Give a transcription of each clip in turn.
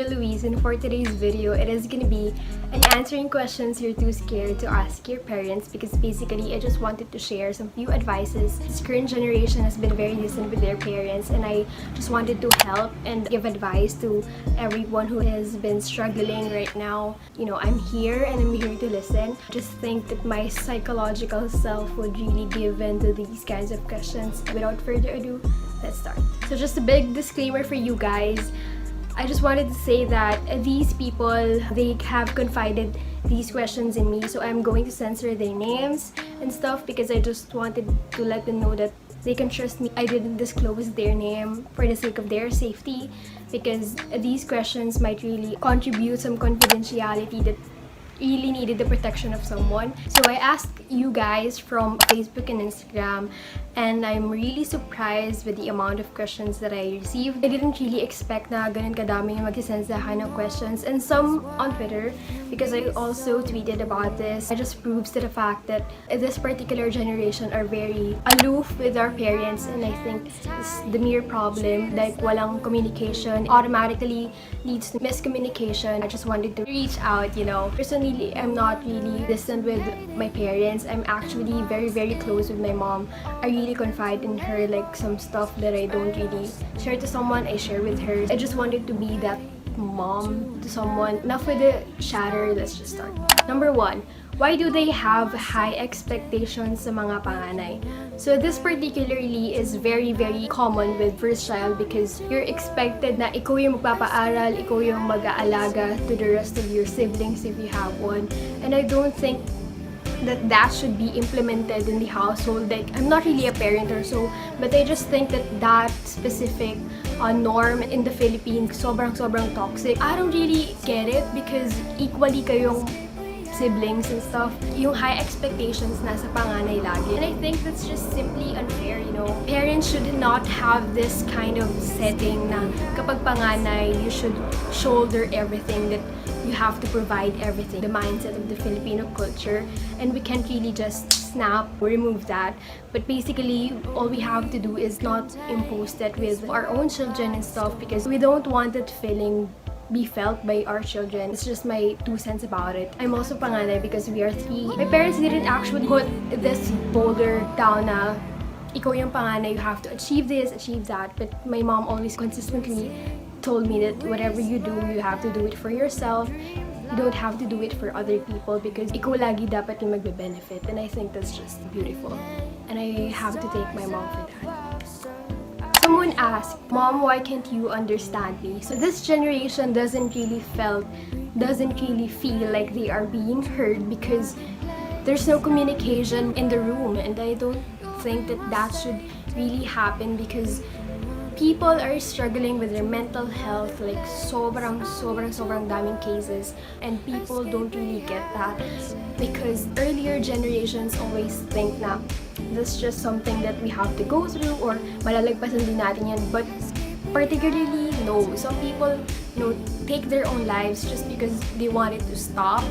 Gabrielle Louise, and for today's video, it is gonna be an answering questions you're too scared to ask your parents, because basically I just wanted to share some few advices. This current generation has been very distant with their parents, and I just wanted to help and give advice to everyone who has been struggling right now. You know, I'm here and I'm here to listen. Just think that my psychological self would really give in to these kinds of questions. Without further ado, let's start. So just a big disclaimer for you guys. I just wanted to say that these people, they have confided these questions in me, so I'm going to censor their names and stuff because I just wanted to let them know that they can trust me. I didn't disclose their name for the sake of their safety, because these questions might really contribute some confidentiality that really needed the protection of someone. So I asked you guys from Facebook and Instagram, and I'm really surprised with the amount of questions that I received. I didn't really expect na ganun kadami yung magsisend sa akin ng questions, and some on Twitter, because I also tweeted about this. It just proves to the fact that this particular generation are very aloof with our parents, and I think it's the mere problem, like walang communication automatically leads to miscommunication. I just wanted to reach out, you know. Personally, I'm not really distant with my parents. I'm actually very close with my mom. I really confide in her, like some stuff that I don't really share to someone, I share with her. I just wanted to be that mom to someone. Enough with the chatter, let's just start. Number 1, why do they have high expectations sa mga panganay? So this particularly is very common with first child, because you're expected na ikaw yung magpapaaral, ikaw yung mag-aalaga to the rest of your siblings if you have one. And I don't think that should be implemented in the household. Like, I'm not really a parent or so, but I just think that specific norm in the Philippines sobrang toxic. I don't really get it, because equally kayong siblings and stuff, yung high expectations nasa panganay lagi. And I think that's just simply unfair, you know. Parents should not have this kind of setting na kapag panganay, you should shoulder everything, that you have to provide everything. The mindset of the Filipino culture, and we can't really just snap or remove that. But basically, all we have to do is not impose that with our own children and stuff, because we don't want that feeling be felt by our children. It's just my 2 cents about it. I'm also panganay because we are 3. My parents didn't actually put this boulder down na ikaw yung panganay, you have to achieve this, achieve that. But my mom always consistently told me that whatever you do, you have to do it for yourself. You don't have to do it for other people, because ikaw lagi dapat yung magbe-benefit. And I think that's just beautiful. And I have to thank my mom for that. Someone asked, Mom, why can't you understand me? So this generation doesn't really feel like they are being heard, because there's no communication in the room, and I don't think that should really happen, because people are struggling with their mental health, like sobrang daming cases, and people don't really get that, because earlier generations always think na that's just something that we have to go through, or malalagpasan din natin yan. But particularly, no. Some people, you know, take their own lives just because they want it to stop,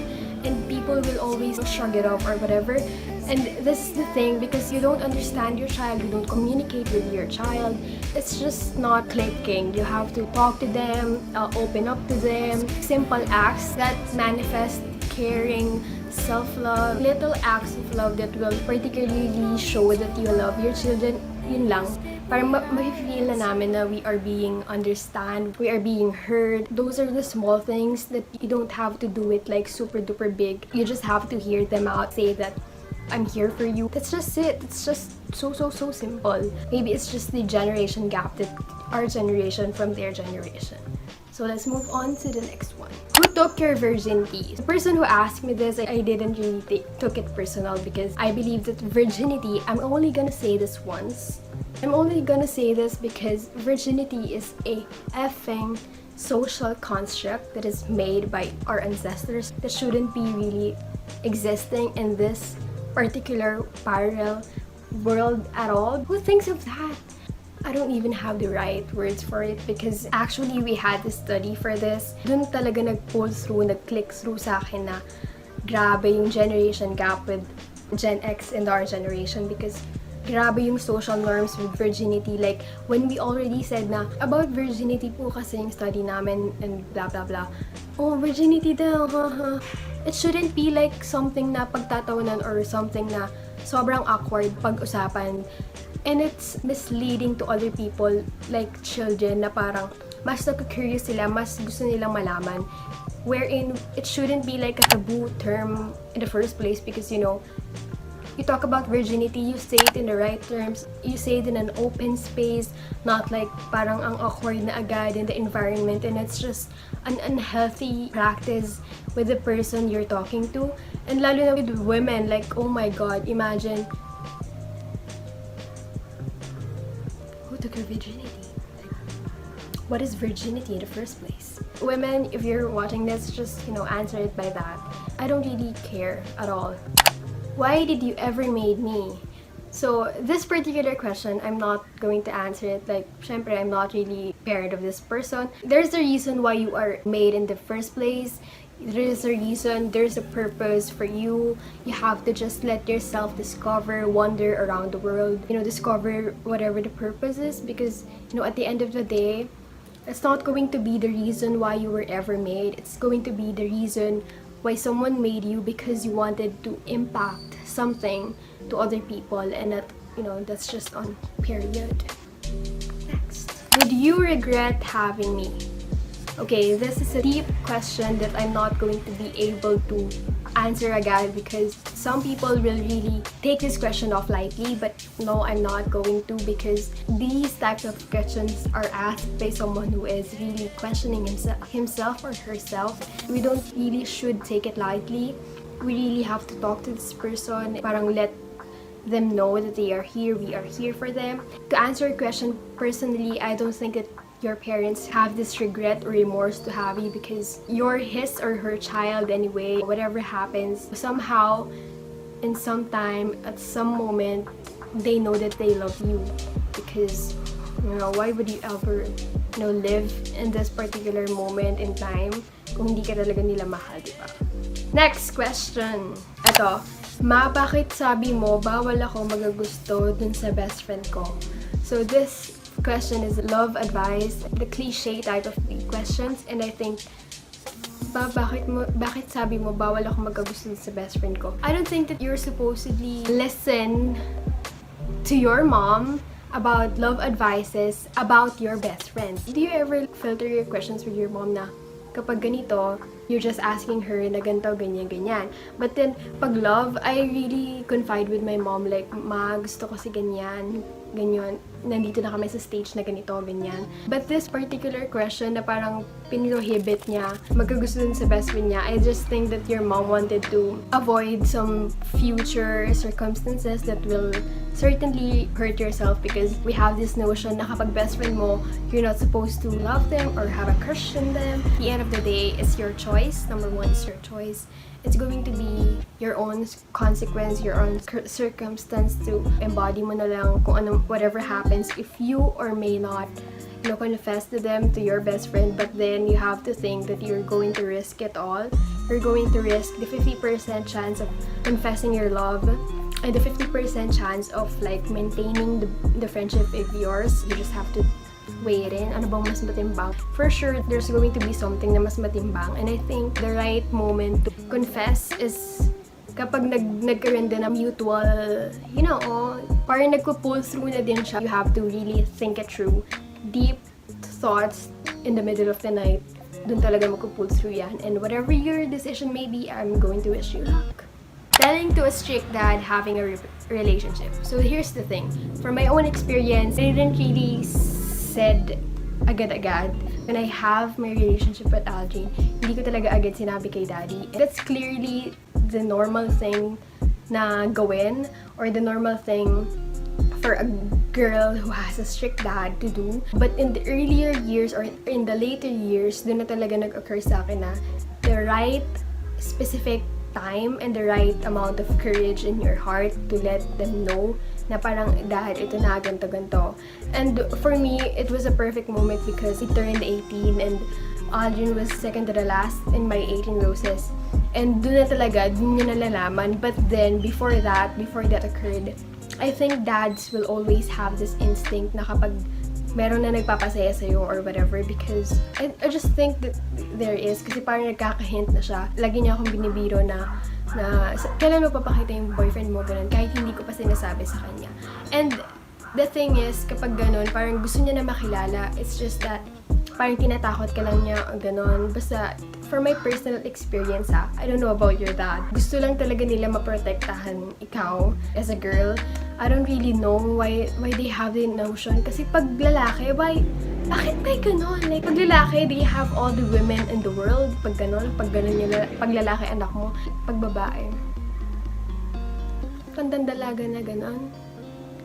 and people will always shrug it off or whatever. And this is the thing, because you don't understand your child, you don't communicate with your child, it's just not clicking. You have to talk to them, open up to them. Simple acts that manifest caring, self-love, little acts of love that will particularly show that you love your children. Yun lang. Para ma-feel na namin na we are being understand, we are being heard. Those are the small things that you don't have to do it like super duper big. You just have to hear them out, say that I'm here for you. That's just it. It's just so simple. Maybe it's just the generation gap, that our generation from their generation. So let's move on to the next one. Who took your virginity? The person who asked me this, I didn't really took it personal, because I believe that virginity, I'm only gonna say this once. I'm only gonna say this because virginity is a effing social construct that is made by our ancestors that shouldn't be really existing in this particular parallel world at all. Who thinks of that? I don't even have the right words for it, because actually we had to study for this. Dun talaga nag-pull through, nag-click through sa akin na grabe yung generation gap with Gen X and our generation, because grabe yung social norms with virginity. Like, when we already said na, about virginity po kasi yung study namin and blah blah blah. Oh, virginity daw, haha. It shouldn't be like something na pagtatawanan or something na sobrang awkward pag-usapan. And it's misleading to other people, like children, na parang mas nagka-curious sila, mas gusto nilang malaman. Wherein, it shouldn't be like a taboo term in the first place because, you know, you talk about virginity, you say it in the right terms, you say it in an open space, not like parang ang awkward na agad in the environment, and it's just an unhealthy practice with the person you're talking to. And lalo na with women, like, oh my god, imagine, who took your virginity? Like, what is virginity in the first place? Women, if you're watching this, just, you know, answer it by that. I don't really care at all. Why did you ever made me? So, this particular question, I'm not going to answer it. Like, syempre, I'm not really parent of this person. There's a reason why you are made in the first place. There's a reason, there's a purpose for you. You have to just let yourself discover, wander around the world, you know, discover whatever the purpose is. Because, you know, at the end of the day, it's not going to be the reason why you were ever made. It's going to be the reason why someone made you, because you wanted to impact something to other people, and that, you know, that's just on period. Next. Did you regret having me? Okay, this is a deep question that I'm not going to be able to answer agad because some people will really take this question off lightly, but no, I'm not going to, because these types of questions are asked by someone who is really questioning himself or herself. We don't really should take it lightly. We really have to talk to this person, parang let them know that they are here, we are here for them. To answer your question, personally, I don't think that your parents have this regret or remorse to have you, because you're his or her child anyway. Whatever happens, somehow, in some time, at some moment, they know that they love you. Because, you know, why would you ever, you know, live in this particular moment in time kung hindi ka talaga nila mahal, diba? Next question. Ito, Ma, bakit sabi mo bawal ako magagusto dun sa best friend ko? So this question is love advice, the cliche type of questions, and I think, bakit sabi mo bawal ako magagusto sa best friend ko? I don't think that you're supposedly listen to your mom about love advices about your best friend. Do you ever filter your questions with your mom na kapag ganito, you're just asking her na ganito, ganyan, ganyan. But then, pag love, I really confide with my mom, like, Ma, gusto ko si ganyan, ganyan, nandito na kami sa stage na ganito, ganyan. But this particular question na parang pinuhibit niya, magkagusto dun sa best friend niya, I just think that your mom wanted to avoid some future circumstances that will certainly hurt yourself, because we have this notion na kapag best friend mo, you're not supposed to love them or have a crush on them. At the end of the day, it's your choice. Number one is your choice. It's going to be your own consequence, your own circumstance to embody mo na lang kung ano, whatever happens if you or may not, you know, confess to them, to your best friend. But then you have to think that you're going to risk it all. You're going to risk the 50% chance of confessing your love and the 50% chance of like maintaining the friendship if yours. You just have to weigh it in. Ano bang mas matimbang? For sure, there's going to be something na mas matimbang. And I think the right moment to confess is kapag nagkaroon din ng mutual, you know, parang nagpo-pull through na din siya. You have to really think it through. Deep thoughts in the middle of the night, dun talaga magpo-pull through yan. And whatever your decision may be, I'm going to wish you luck. Telling to a strict dad having a relationship. So here's the thing. From my own experience, I didn't really said agad-agad when I have my relationship with Aldrin. Hindi ko talaga agad sinabi kay daddy. That's clearly the normal thing na gawin, or the normal thing for a girl who has a strict dad to do. But in the earlier years or in the later years, doon na talaga nag-occur sa akin na the right specific time and the right amount of courage in your heart to let them know na parang, dad, ito na, ganto-ganto. And for me, it was a perfect moment because he turned 18 and Aldrin was second to the last in my 18 roses. And doon na talaga, doon niya nalalaman. But then, before that occurred, I think dads will always have this instinct na kapag meron na nagpapasaya sa'yo or whatever, because I just think that there is, kasi parang nagkakahint na siya. Lagi niya akong binibiro na kailan mo papakita yung boyfriend mo, ganun, kahit hindi ko pa sinasabi sa kanya. And the thing is, kapag ganun, parang gusto niya na makilala. It's just that parang tinatakot ka lang niya, ganun. Basta, for my personal experience, I don't know about your dad. Gusto lang talaga nila maprotektahan ikaw as a girl. I don't really know why they have the notion. Kasi pag lalaki, bakit may ganun? Like, pag lalaki, they have all the women in the world. Pag ganun nila, pag lalaki anak mo, pag babae, pandandalaga na ganun.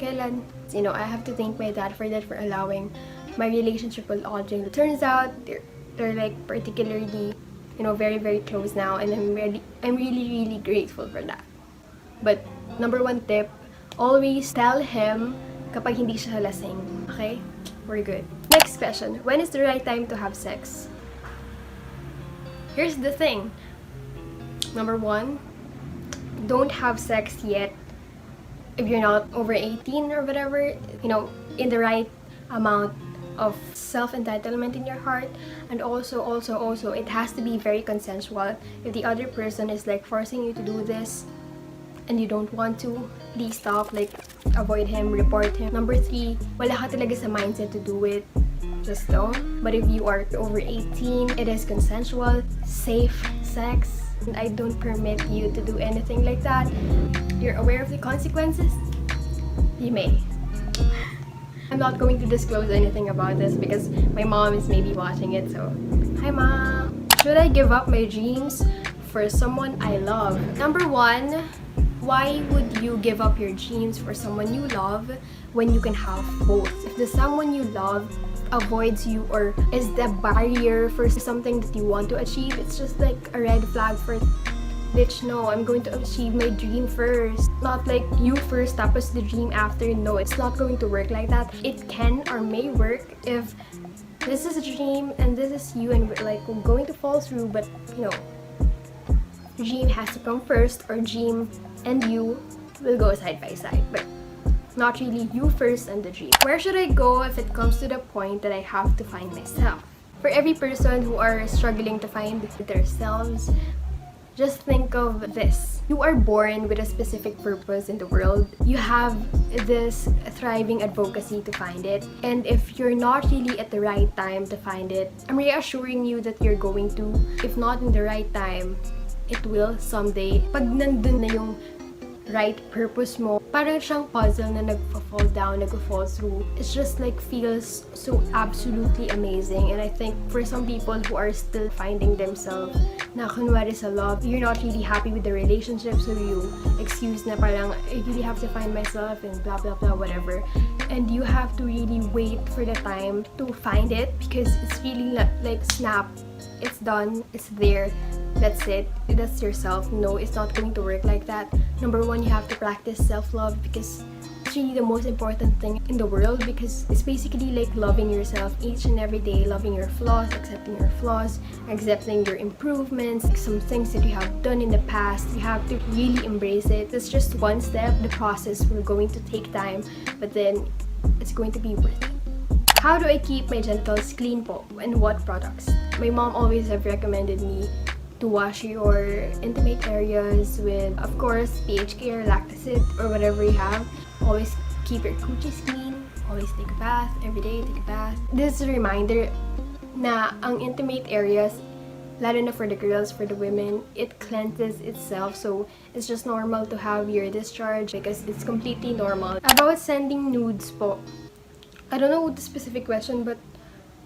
Kailan? You know, I have to thank my dad for that, for allowing my relationship with Aldrin. It turns out, they're like particularly, you know, very, very close now, and I'm really, really grateful for that. But, number one tip, always tell him kapag hindi siya lasing. Okay? We're good. Next question. When is the right time to have sex? Here's the thing. Number one, don't have sex yet if you're not over 18 or whatever. You know, in the right amount of self-entitlement in your heart. And also, it has to be very consensual. If the other person is like forcing you to do this, and you don't want to, please stop. Like, avoid him, report him. Number 3, wala ka talaga sa mindset to do it, just don't. But if you are over 18, it is consensual, safe sex, and I don't permit you to do anything like that. You're aware of the consequences? You may. I'm not going to disclose anything about this because my mom is maybe watching it, so hi mom! Should I give up my dreams for someone I love? Number 1, why would you give up your dreams for someone you love when you can have both? If the someone you love avoids you or is the barrier for something that you want to achieve, it's just like a red flag for, bitch, no, I'm going to achieve my dream first. Not like you first tapos the dream after. No, it's not going to work like that. It can or may work if this is a dream and this is you and we're going to fall through, but you know, dream has to come first, or dream and you will go side by side, but not really you first and the dream. Where should I go if it comes to the point that I have to find myself? For every person who are struggling to find themselves, just think of this. You are born with a specific purpose in the world. You have this thriving advocacy to find it. And if you're not really at the right time to find it, I'm reassuring you that you're going to. If not in the right time, it will someday. Pag nandun na yung right purpose mo, parang siyang puzzle na nagpa-fall down, nagpa-fall through. It's just like feels so absolutely amazing. And I think for some people who are still finding themselves na kunwari sa love, you're not really happy with the relationship, so you excuse na parang I really have to find myself and blah blah blah whatever. And you have to really wait for the time to find it, because it's really like snap, it's done, it's there. That's it. That's yourself. No, it's not going to work like that. Number 1, you have to practice self-love, because it's really the most important thing in the world, because it's basically like loving yourself each and every day, loving your flaws, accepting your improvements, like some things that you have done in the past. You have to really embrace it. It's just one step. The process will going to take time, but then it's going to be worth it. How do I keep my genitals clean po, and what products? My mom always have recommended me to wash your intimate areas with, of course, pH care, Lactacid, or whatever you have. Always keep your coochies clean. Always take a bath. Every day, take a bath. This is a reminder na ang intimate areas, lalo na for the girls, for the women, it cleanses itself. So, it's just normal to have your discharge because it's completely normal. About sending nudes po, I don't know the specific question, but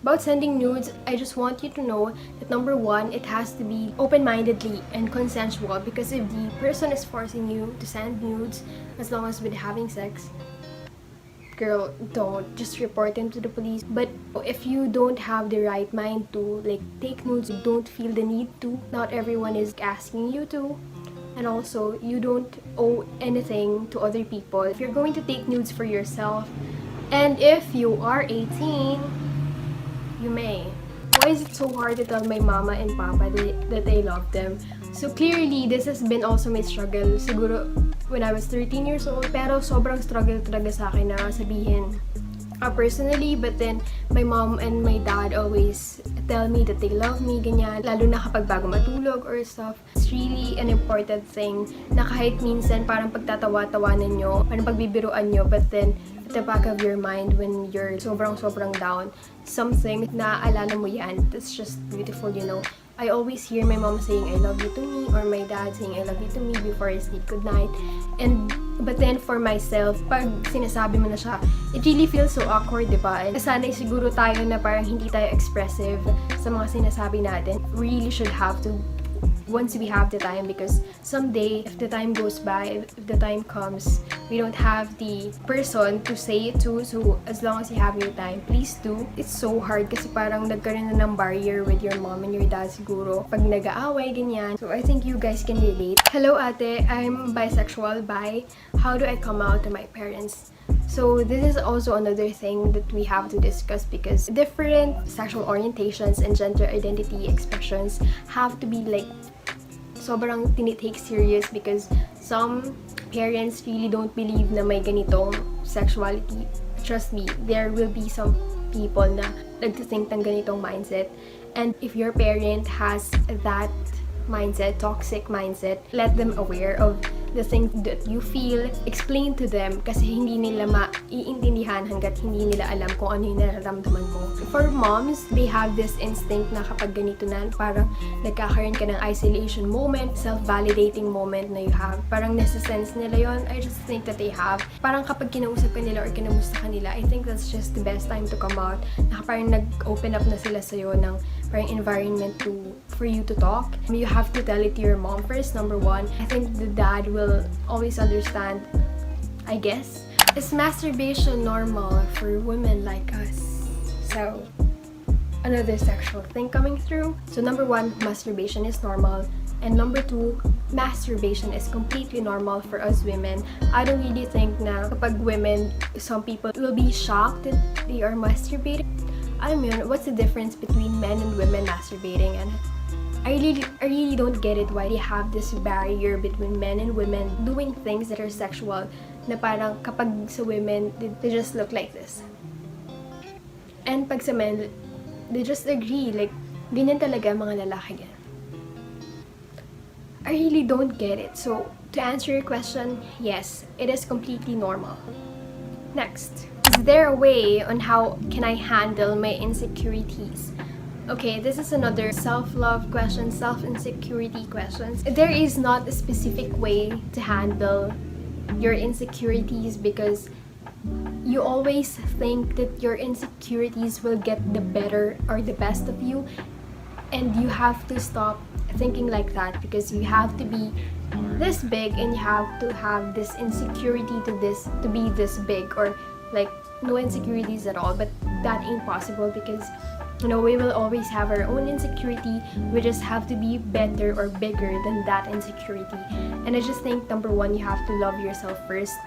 about sending nudes, I just want you to know that number 1, it has to be open-mindedly and consensual, because if the person is forcing you to send nudes, as long as with having sex, girl, don't. Just report them to the police. But if you don't have the right mind to like take nudes, you don't feel the need to, not everyone is asking you to. And also, you don't owe anything to other people. If you're going to take nudes for yourself, and if you are 18, you may. Why is it so hard to tell my mama and papa that I love them? So clearly, this has been also my struggle. Siguro, when I was 13 years old. Pero sobrang struggle talaga sa akin na sabihin personally. But then, my mom and my dad always tell me that they love me, ganyan. Lalo na kapag bago matulog or stuff. It's really an important thing na kahit minsan parang pagtatawa-tawanan nyo, parang pagbibiruan nyo, but then, at the back of your mind when you're sobrang down, something na alala mo yan. That's just beautiful, you know. I always hear my mom saying I love you to me, or my dad saying I love you to me before I sleep goodnight. But then for myself, pag sinasabi mo na siya, it really feels so awkward, diba? And sana'y siguro tayo na parang hindi tayo expressive sa mga sinasabi natin. We really should have to once we have the time, because someday, if the time goes by, if the time comes, we don't have the person to say it to. So as long as you have your time, please do. It's so hard kasi parang nagkaroon na ng barrier with your mom and your dad siguro pag nag-aaway, ganyan. So I think you guys can relate. Hello ate, I'm bisexual. Bi. How do I come out to my parents? So this is also another thing that we have to discuss, because different sexual orientations and gender identity expressions have to be like sobrang tinitake serious, because some parents really don't believe na may ganitong sexuality. Trust me, there will be some people na nagtithink ng ganitong mindset. And if your parent has that mindset, toxic mindset, let them aware of the things that you feel, explain to them, kasi hindi nila maiintindihan hanggat hindi nila alam kung ano yung nararamdaman mo. For moms, they have this instinct na kapag ganito na, parang nagkakaroon ka ng isolation moment, self-validating moment na you have. Parang nasa-sense nila yon. I just think that they have. Parang kapag kinausap ka nila or kinamusta ka nila, I think that's just the best time to come out. Na parang nag-open up na sila sa'yo ng parang environment for you to talk. You have to tell it to your mom first, number one. I think the dad will always understand, I guess. Is masturbation normal for women like us? So, another sexual thing coming through. So number one, masturbation is normal. And number two, masturbation is completely normal for us women. I don't really think na kapag women, some people will be shocked that they are masturbating. I mean, what's the difference between men and women masturbating? And I really don't get it why they have this barrier between men and women doing things that are sexual, na parang kapag sa women, they just look like this. And pag sa men, they just agree, like, ganyan talaga mga lalaki yan. I really don't get it. So, to answer your question, yes, it is completely normal. Next. Is there a way on how can I handle my insecurities? Okay, this is another self-love question, self-insecurity questions. There is not a specific way to handle your insecurities, because you always think that your insecurities will get the better or the best of you, and you have to stop thinking like that, because you have to be this big and you have to have this insecurity to be this big, or like no insecurities at all. But that ain't possible, because you know, we will always have our own insecurity. We just have to be better or bigger than that insecurity. And I just think, number one, you have to love yourself first.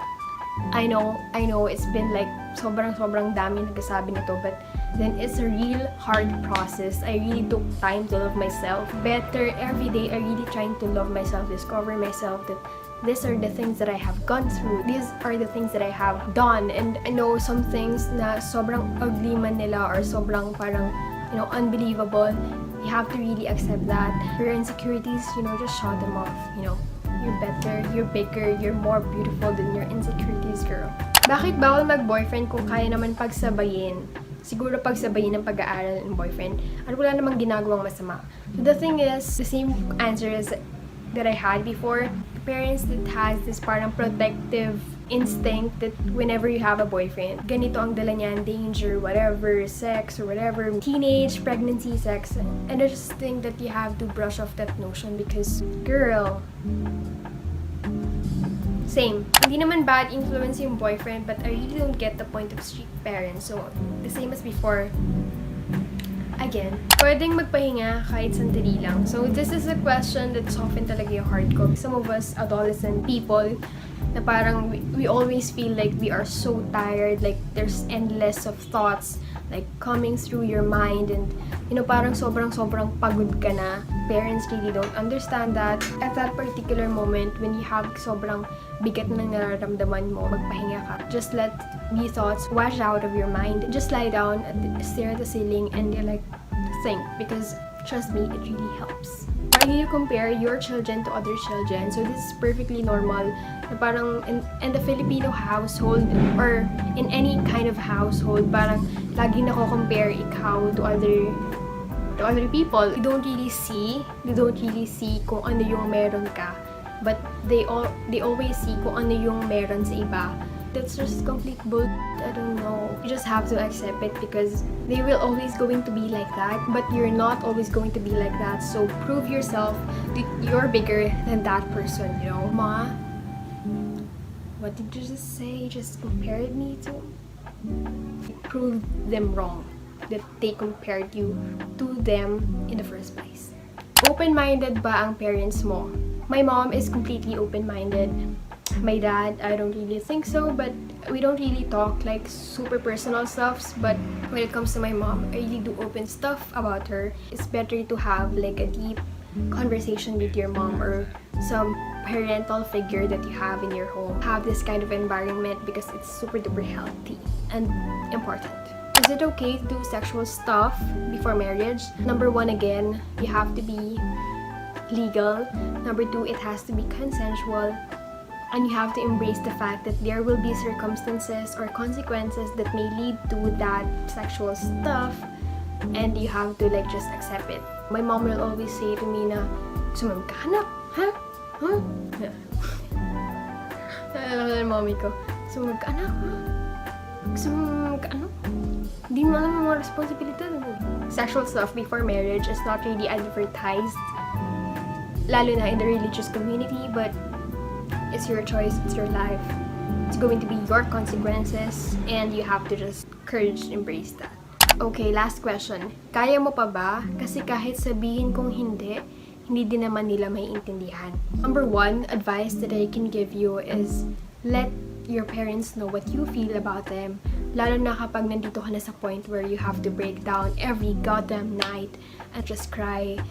I know, it's been like sobrang dami nagsasabi nito, but then it's a real hard process. I really took time to love myself better every day. I really trying to love myself, discover myself, that these are the things that I have gone through. These are the things that I have done. And I know some things na sobrang ugly man nila or sobrang parang, you know, unbelievable. You have to really accept that. Your insecurities, you know, just shut them off. You know, you're better, you're bigger, you're more beautiful than your insecurities, girl. Bakit bawal mag-boyfriend kung kaya naman pagsabayin? Siguro pagsabayin ng pag-aaral and boyfriend at wala namang ginagawang masama. So the thing is, the same answer is that I had before. Parents that has this parang protective instinct that whenever you have a boyfriend, ganito ang dala niyan, danger, whatever, sex or whatever, teenage, pregnancy, sex. And I just think that you have to brush off that notion, because, girl, same. Hindi naman bad influence yung boyfriend, but I really don't get the point of strict parents. So, the same as before. Again, pwedeng magpahinga kahit sandali lang. So, this is a question that's often talaga yung hard ko. Some of us adolescent people, na parang we always feel like we are so tired, like there's endless of thoughts like coming through your mind, and parang sobrang pagod ka na. Parents really don't understand that. At that particular moment, when you have sobrang bigat na nararamdaman mo, magpahinga ka. Just let the thoughts wash out of your mind. Just lie down, stare at the ceiling, and like think, because trust me, it really helps. Why do you compare your children to other children? So this is perfectly normal. Na parang in the Filipino household or in any kind of household, parang lagi nako-compare ikaw to other people. They don't really see kung ano yung meron ka, but they always see kung ano yung meron sa iba. That's just complete bull. I don't know. You just have to accept it, because they will always going to be like that, but you're not always going to be like that. So prove yourself that you're bigger than that person, Ma, what did you just say? You just compared me to? Prove them wrong, that they compared you to them in the first place. Open-minded ba ang parents mo? My mom is completely open-minded. My dad, I don't really think so, but we don't really talk like super personal stuffs. But when it comes to my mom, I really do open stuff about her. It's better to have like a deep conversation with your mom or some parental figure that you have in your home. Have this kind of environment, because it's super duper healthy and important. Is it okay to do sexual stuff before marriage? Number 1, again, you have to be legal. Number 2, it has to be consensual. And you have to embrace the fact that there will be circumstances or consequences that may lead to that sexual stuff, and you have to like just accept it. My mom will always say to me na, "Sumamkahanap, ha? Huh?" Naalala ng mommy ko, "Sumamkahanap, ha? Sumamkahanap? Hindi mo alam ang mga responsibilidad." Sexual stuff before marriage is not really advertised, lalo na in the religious community, but it's your choice, it's your life. It's going to be your consequences, and you have to just courage embrace that. Okay, last question. Kaya mo pa ba? Kasi kahit sabihin kong hindi din naman nila maiintindihan. Number 1, advice that I can give you is let your parents know what you feel about them. Lalo na kapag nandito ka na sa point where you have to break down every goddamn night and just cry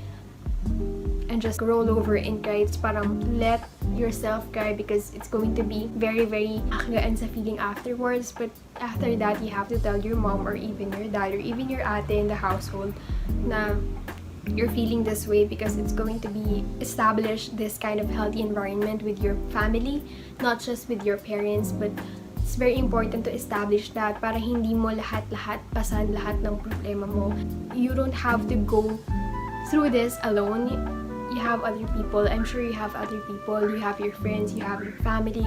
and just roll over and cry. It's parang let yourself cry, because it's going to be very, very akagaan sa feeling afterwards. But after that, you have to tell your mom or even your dad or even your ate in the household na you're feeling this way, because it's going to be establish this kind of healthy environment with your family, not just with your parents, but it's very important to establish that para hindi mo lahat pasan lahat ng problema mo. You don't have to go through this alone. You have other people. I'm sure you have other people. You have your friends, you have your family,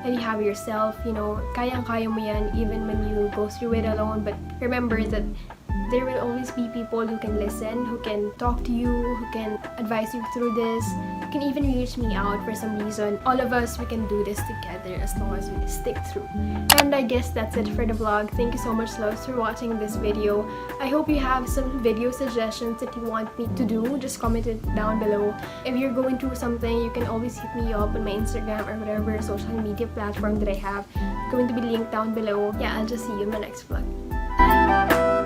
and you have yourself. Kayang-kaya mo yan even when you go through it alone. But remember that there will always be people who can listen, who can talk to you, who can advise you through this. You can even reach me out for some reason. All of us, we can do this together as long as we stick through. And I guess that's it for the vlog. Thank you so much, loves, for watching this video. I hope you have some video suggestions that you want me to do. Just comment it down below. If you're going through something, you can always hit me up on my Instagram or whatever social media platform that I have. It's going to be linked down below. Yeah, I'll just see you in my next vlog. Bye!